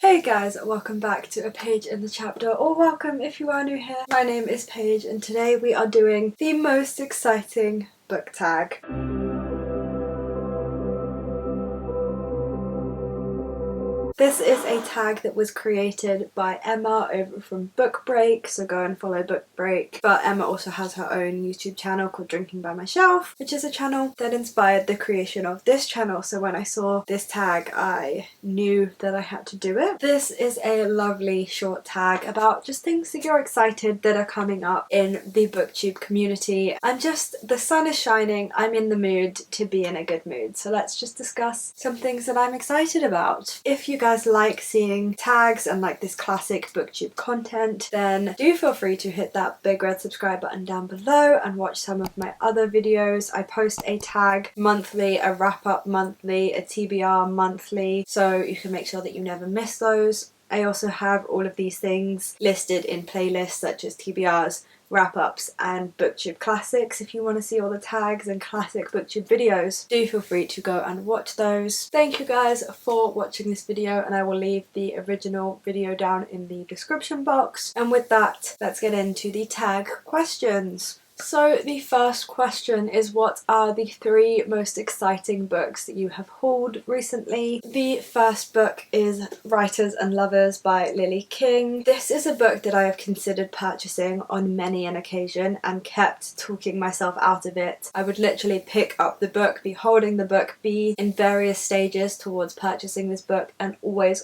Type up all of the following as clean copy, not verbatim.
Hey guys, welcome back to A Page in the Chapter, or welcome if you are new here. My name is Paige and today we are doing the most exciting book tag. This is a tag that was created by Emma over from Bookbreak, so go and follow Bookbreak. But Emma also has her own YouTube channel called Drinking by My Shelf, which is a channel that inspired the creation of this channel. So when I saw this tag, I knew that I had to do it. This is a lovely short tag about just things that you're excited that are coming up in the BookTube community. And just the sun is shining, I'm in the mood to be in a good mood. So let's just discuss some things that I'm excited about. If you guys like seeing tags and like this classic BookTube content, then do feel free to hit that big red subscribe button down below and watch some of my other videos. I post a tag monthly, a wrap up monthly, a TBR monthly, so you can make sure that you never miss those. I also have all of these things listed in playlists such as TBRs, wrap-ups and BookTube classics. If you want to see all the tags and classic BookTube videos, do feel free to go and watch those. Thank you guys for watching this video, and I will leave the original video down in the description box. And with that, let's get into the tag questions. So the first question is, what are the 3 most exciting books that you have hauled recently? The first book is Writers and Lovers by Lily King. This is a book that I have considered purchasing on many an occasion and kept talking myself out of it. I would literally pick up the book, be holding the book, be in various stages towards purchasing this book, and always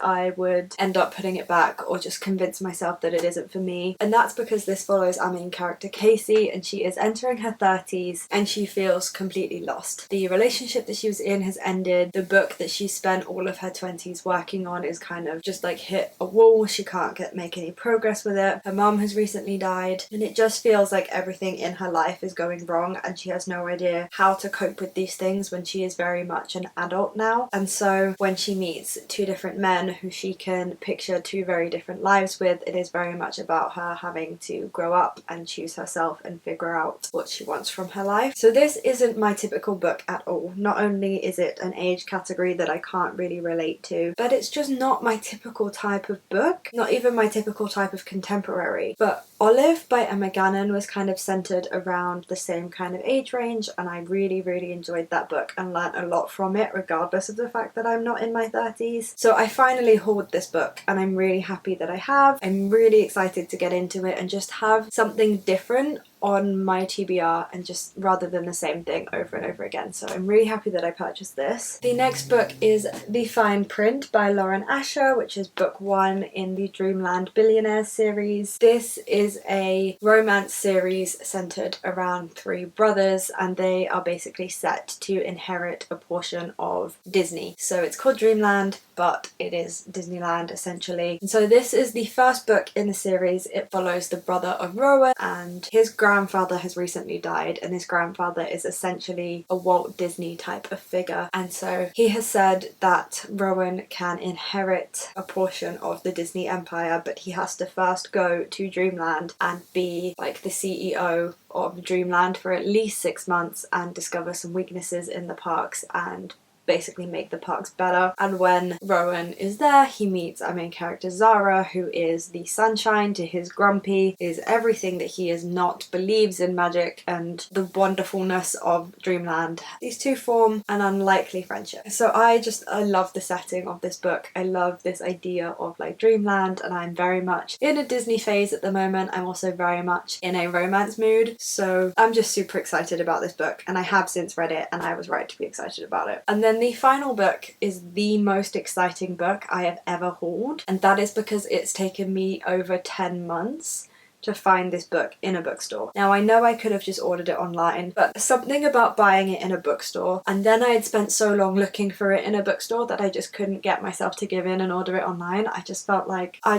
I would end up putting it back or just convince myself that it isn't for me. And that's because this follows our main character Casey, and she is entering her 30s and she feels completely lost. The relationship that she was in has ended. The book that she spent all of her 20s working on is kind of just like hit a wall. She can't make any progress with it. Her mum has recently died, and it just feels like everything in her life is going wrong and she has no idea how to cope with these things when she is very much an adult now. And so when she meets 2 different men who she can picture 2 very different lives with, it is very much about her having to grow up and choose herself and figure out what she wants from her life. So this isn't my typical book at all. Not only is it an age category that I can't really relate to, but it's just not my typical type of book, not even my typical type of contemporary. But Olive by Emma Gannon was kind of centered around the same kind of age range, and I really enjoyed that book and learnt a lot from it, regardless of the fact that I'm not in my 30s. So I finally hauled this book and I'm really happy that I have. I'm really excited to get into it and just have something different on my TBR, and just rather than the same thing over and over again. So I'm really happy that I purchased this. The next book is The Fine Print by Lauren Asher, which is book 1 in the Dreamland Billionaires series. This is a romance series centered around 3 brothers, and they are basically set to inherit a portion of Disney. So it's called Dreamland, but it is Disneyland essentially. And so this is the first book in the series. It follows the brother of Rowan, and his grandfather has recently died, and his grandfather is essentially a Walt Disney type of figure. And so he has said that Rowan can inherit a portion of the Disney empire, but he has to first go to Dreamland and be like the CEO of Dreamland for at least 6 months and discover some weaknesses in the parks and basically make the parks better. And when Rowan is there, he meets our main character Zara, who is the sunshine to his grumpy, is everything that he is not, believes in magic and the wonderfulness of Dreamland. These 2 form an unlikely friendship. So I love the setting of this book. I love this idea of like Dreamland, and I'm very much in a Disney phase at the moment. I'm also very much in a romance mood, so I'm just super excited about this book, and I have since read it and I was right to be excited about it. And then the final book is the most exciting book I have ever hauled, and that is because it's taken me over 10 months to find this book in a bookstore. Now I know I could have just ordered it online, but something about buying it in a bookstore, and then I had spent so long looking for it in a bookstore that I just couldn't get myself to give in and order it online. I just felt like I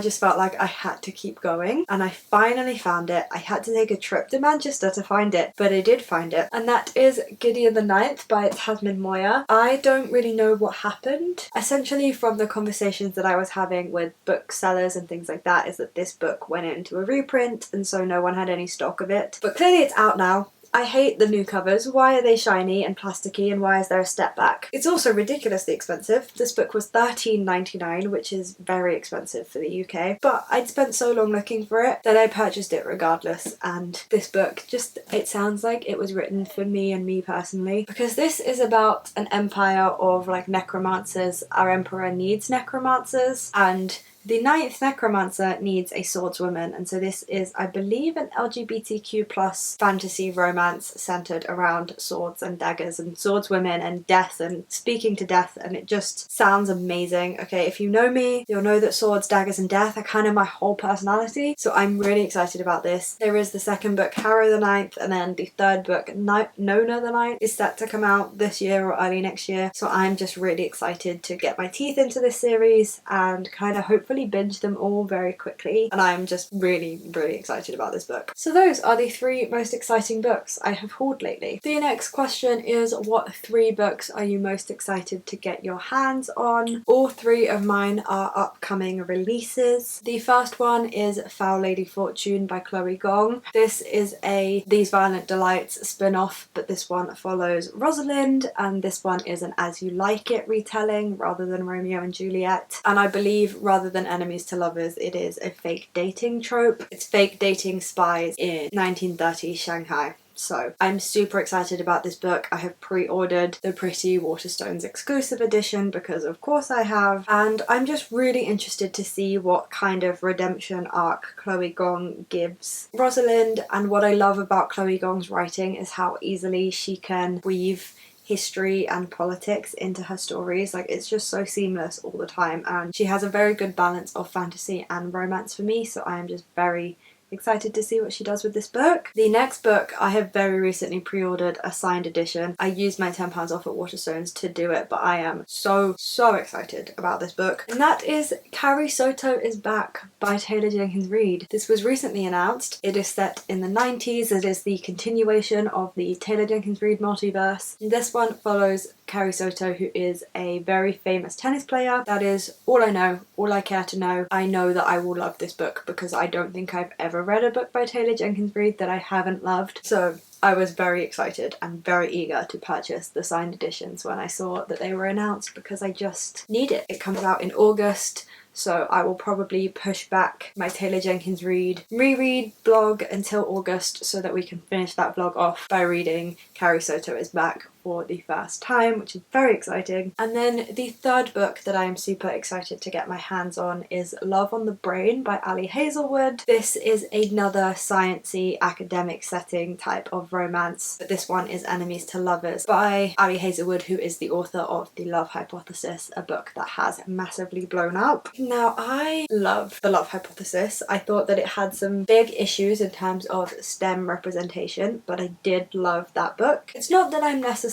had to keep going, and I finally found it. I had to take a trip to Manchester to find it, but I did find it, and that is Gideon the Ninth by Tazmyn Muir. I don't really know what happened. Essentially, from the conversations that I was having with booksellers and things like that, is that this book went into a reprint, and so no one had any stock of it. But clearly it's out now. I hate the new covers. Why are they shiny and plasticky, and why is there a step back? It's also ridiculously expensive. This book was $13.99, which is very expensive for the UK, but I'd spent so long looking for it that I purchased it regardless. And this book just, it sounds like it was written for me and me personally, because this is about an empire of like necromancers. Our emperor needs necromancers, and the 9th necromancer needs a swordswoman, and so this is, I believe, an LGBTQ plus fantasy romance centered around swords and daggers and swordswomen and death and speaking to death, and it just sounds amazing. Okay, if you know me, you'll know that swords, daggers and death are kind of my whole personality, so I'm really excited about this. There is the second book, Harrow the Ninth, and then the third book, Nona the Ninth, is set to come out this year or early next year, so I'm just really excited to get my teeth into this series and kind of hopefully binge them all very quickly, and I'm just really excited about this book. So those are the 3 most exciting books I have hauled lately. The next question is, what 3 books are you most excited to get your hands on? All 3 of mine are upcoming releases. The first one is Foul Lady Fortune by Chloe Gong. This is a These Violent Delights spin-off, but this one follows Rosalind, and this one is an As You Like It retelling rather than Romeo and Juliet, and I believe rather than enemies to lovers, it is a fake dating trope. It's fake dating spies in 1930s Shanghai. So I'm super excited about this book. I have pre-ordered the Pretty Waterstones exclusive edition because of course I have, and I'm just really interested to see what kind of redemption arc Chloe Gong gives Rosalind. And what I love about Chloe Gong's writing is how easily she can weave history and politics into her stories. Like, it's just so seamless all the time, and she has a very good balance of fantasy and romance for me, so I am just very excited to see what she does with this book. The next book, I have very recently pre-ordered a signed edition. I used my £10 off at Waterstones to do it, but I am so excited about this book. And that is Carrie, Soto is Back by Taylor Jenkins Reid. This was recently announced. It is set in the 90s. It is the continuation of the Taylor Jenkins Reid multiverse. This one follows Carrie Soto, who is a very famous tennis player. That is all I know, all I care to know. I know that I will love this book because I don't think I've ever read a book by Taylor Jenkins Reid that I haven't loved. So I was very excited and very eager to purchase the signed editions when I saw that they were announced, because I just need it. It comes out in August, so I will probably push back my Taylor Jenkins Reid reread vlog until August so that we can finish that vlog off by reading Carrie Soto is Back for the first time, which is very exciting. And then the third book that I am super excited to get my hands on is Love on the Brain by Hazelwood. This is another sciencey academic setting type of romance, but this one is Enemies to Lovers by Hazelwood, who is the author of The Love Hypothesis, a book that has massively blown up. Now, I love The Love Hypothesis. I thought that it had some big issues in terms of STEM representation, but I did love that book. It's not that I'm necessarily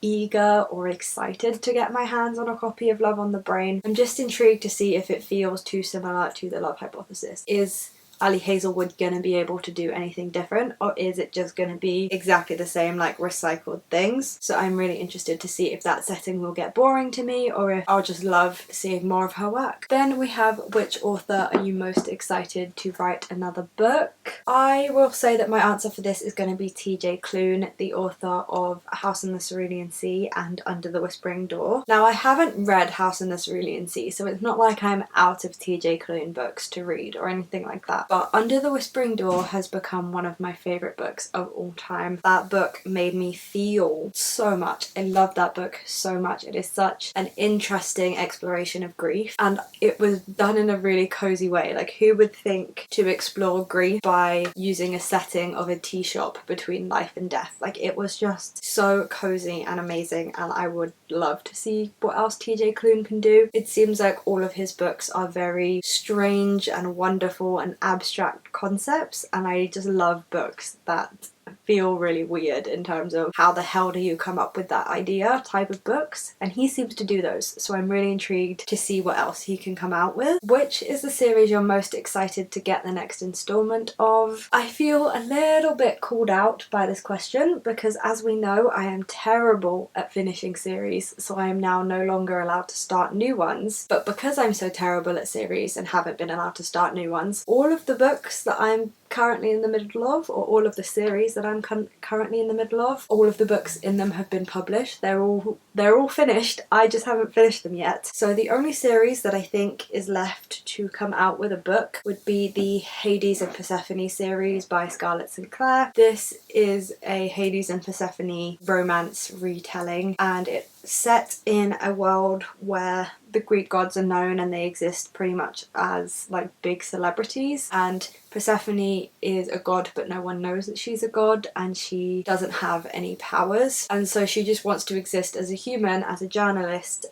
eager or excited to get my hands on a copy of Love on the Brain. I'm just intrigued to see if it feels too similar to The Love Hypothesis. Is Hazelwood gonna be able to do anything different, or is it just gonna be exactly the same, like recycled things? So I'm really interested to see if that setting will get boring to me or if I'll just love seeing more of her work. Then we have Which author are you most excited to write another book? I will say that my answer for this is going to be TJ Klune, the author of House in the Cerulean Sea and Under the Whispering Door. Now, I haven't read House in the Cerulean Sea, so it's not like I'm out of TJ Klune books to read or anything like that. But Under the Whispering Door has become one of my favourite books of all time. That book made me feel so much. I love that book so much. It is such an interesting exploration of grief, and it was done in a really cozy way. Like, who would think to explore grief by using a setting of a tea shop between life and death? Like, it was just so cozy and amazing, and I would love to see what else TJ Klune can do. It seems like all of his books are very strange and wonderful and abstract concepts, and I just love books that feel really weird in terms of how the hell do you come up with that idea type of books, and he seems to do those, so I'm really intrigued to see what else he can come out with. Which is the series you're most excited to get the next installment of? I feel a little bit called out by this question because, as we know, I am terrible at finishing series, so I am now no longer allowed to start new ones. But because I'm so terrible at series and haven't been allowed to start new ones, all of the books that I'm currently in the middle of, or all of the series that I'm currently in the middle of. All of the books in them have been published. They're all finished. I just haven't finished them yet. So the only series that I think is left to come out with a book would be the Hades and Persephone series by Scarlett Sinclair. This is a Hades and Persephone romance retelling, and it's set in a world where the Greek gods are known and they exist pretty much as like big celebrities, and Persephone is a god but no one knows that she's a god, and she doesn't have any powers, and so she just wants to exist as a human, as a journalist,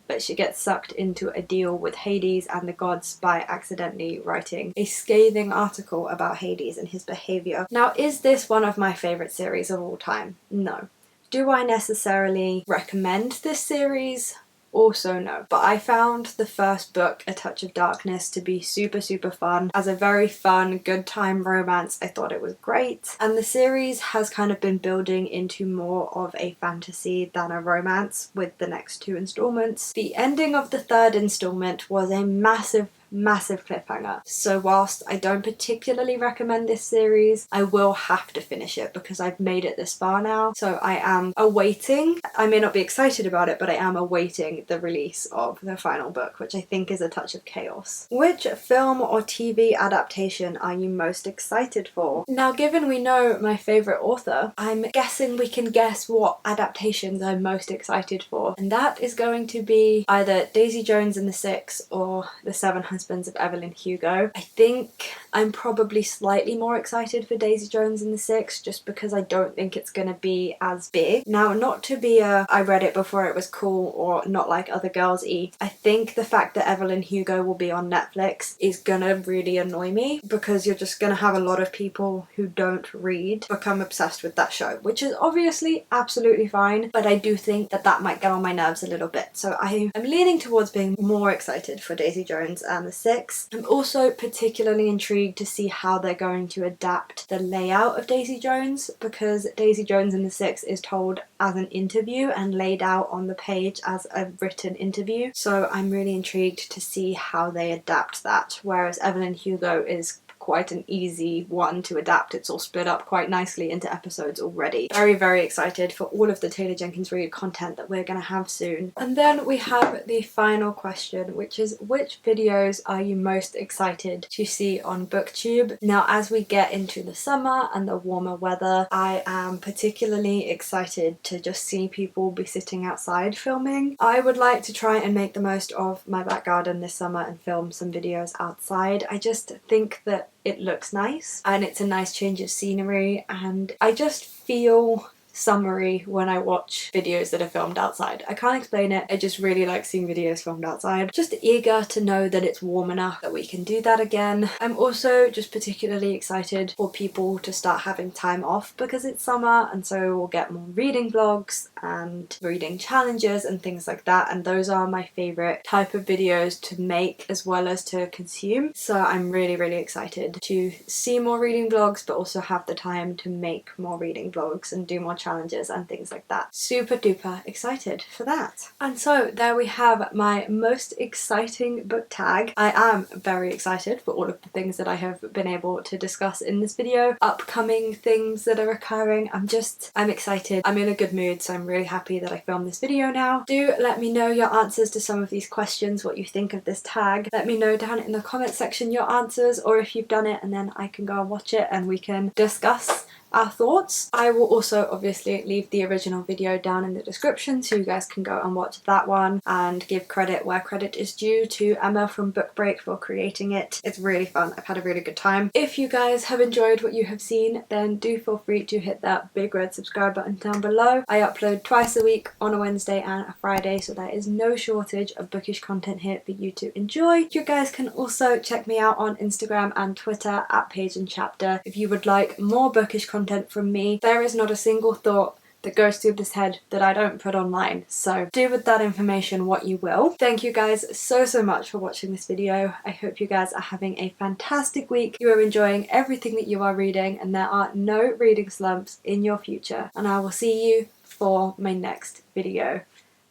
but she gets sucked into a deal with Hades and the gods by accidentally writing a scathing article about Hades and his behaviour. Now, is this one of my favourite series of all time? No. Do I necessarily recommend this series? Also no. But I found the first book, A Touch of Darkness, to be super fun. As a very fun, good time romance, I thought it was great. And the series has kind of been building into more of a fantasy than a romance with the next 2 installments. The ending of the 3rd installment was a massive cliffhanger. So whilst I don't particularly recommend this series, I will have to finish it because I've made it this far now. So I am awaiting, I may not be excited about it, but I am awaiting the release of the final book, which I think is A Touch of Chaos. Which film or TV adaptation are you most excited for? Now, given we know my favourite author, I'm guessing we can guess what adaptations I'm most excited for, and that is going to be either Daisy Jones and the Six or The Seven Husbands of Evelyn Hugo. I think I'm probably slightly more excited for Daisy Jones and the Six just because I don't think it's going to be as big. Now, not to be I read it before it was cool or not like other girls eat. I think the fact that Evelyn Hugo will be on Netflix is gonna really annoy me because you're just gonna have a lot of people who don't read become obsessed with that show, which is obviously absolutely fine, but I do think that that might get on my nerves a little bit. So I am leaning towards being more excited for Daisy Jones and the Six. I'm also particularly intrigued to see how they're going to adapt the layout of Daisy Jones, because Daisy Jones and the Six is told as an interview and laid out on the page as a written interview. So I'm really intrigued to see how they adapt that, whereas Evelyn Hugo is quite an easy one to adapt. It's all split up quite nicely into episodes already. Very excited for all of the Taylor Jenkins Reid content that we're going to have soon. And then we have the final question, which is which videos are you most excited to see on BookTube? Now, as we get into the summer and the warmer weather, I am particularly excited to just see people be sitting outside filming. I would like to try and make the most of my back garden this summer and film some videos outside. I just think that it looks nice and it's a nice change of scenery, and I just feel summery when I watch videos that are filmed outside. I can't explain it, I just really like seeing videos filmed outside. Just eager to know that it's warm enough that we can do that again. I'm also just particularly excited for people to start having time off because it's summer, and so we'll get more reading vlogs and reading challenges and things like that, and those are my favourite type of videos to make as well as to consume. So I'm really excited to see more reading vlogs but also have the time to make more reading vlogs and do more challenges and things like that. Super duper excited for that. And so there we have my most exciting book tag. I am very excited for all of the things that I have been able to discuss in this video, upcoming things that are occurring. I'm excited. I'm in a good mood, so I'm really happy that I filmed this video now. Do let me know your answers to some of these questions, what you think of this tag. Let me know down in the comment section your answers, or if you've done it, and then I can go and watch it and we can discuss our thoughts. I will also obviously leave the original video down in the description so you guys can go and watch that one and give credit where credit is due to Emma from Bookbreak for creating it. It's really fun. I've had a really good time. If you guys have enjoyed what you have seen, then do feel free to hit that big red subscribe button down below. I upload twice a week on a Wednesday and a Friday, so there is no shortage of bookish content here for you to enjoy. You guys can also check me out on Instagram and Twitter at Page and Chapter if you would like more bookish content from me. There is not a single thought that goes through this head that I don't put online, so do with that information what you will. Thank you guys so much for watching this video. I hope you guys are having a fantastic week, you are enjoying everything that you are reading, and there are no reading slumps in your future, and I will see you for my next video.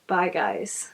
Bye guys.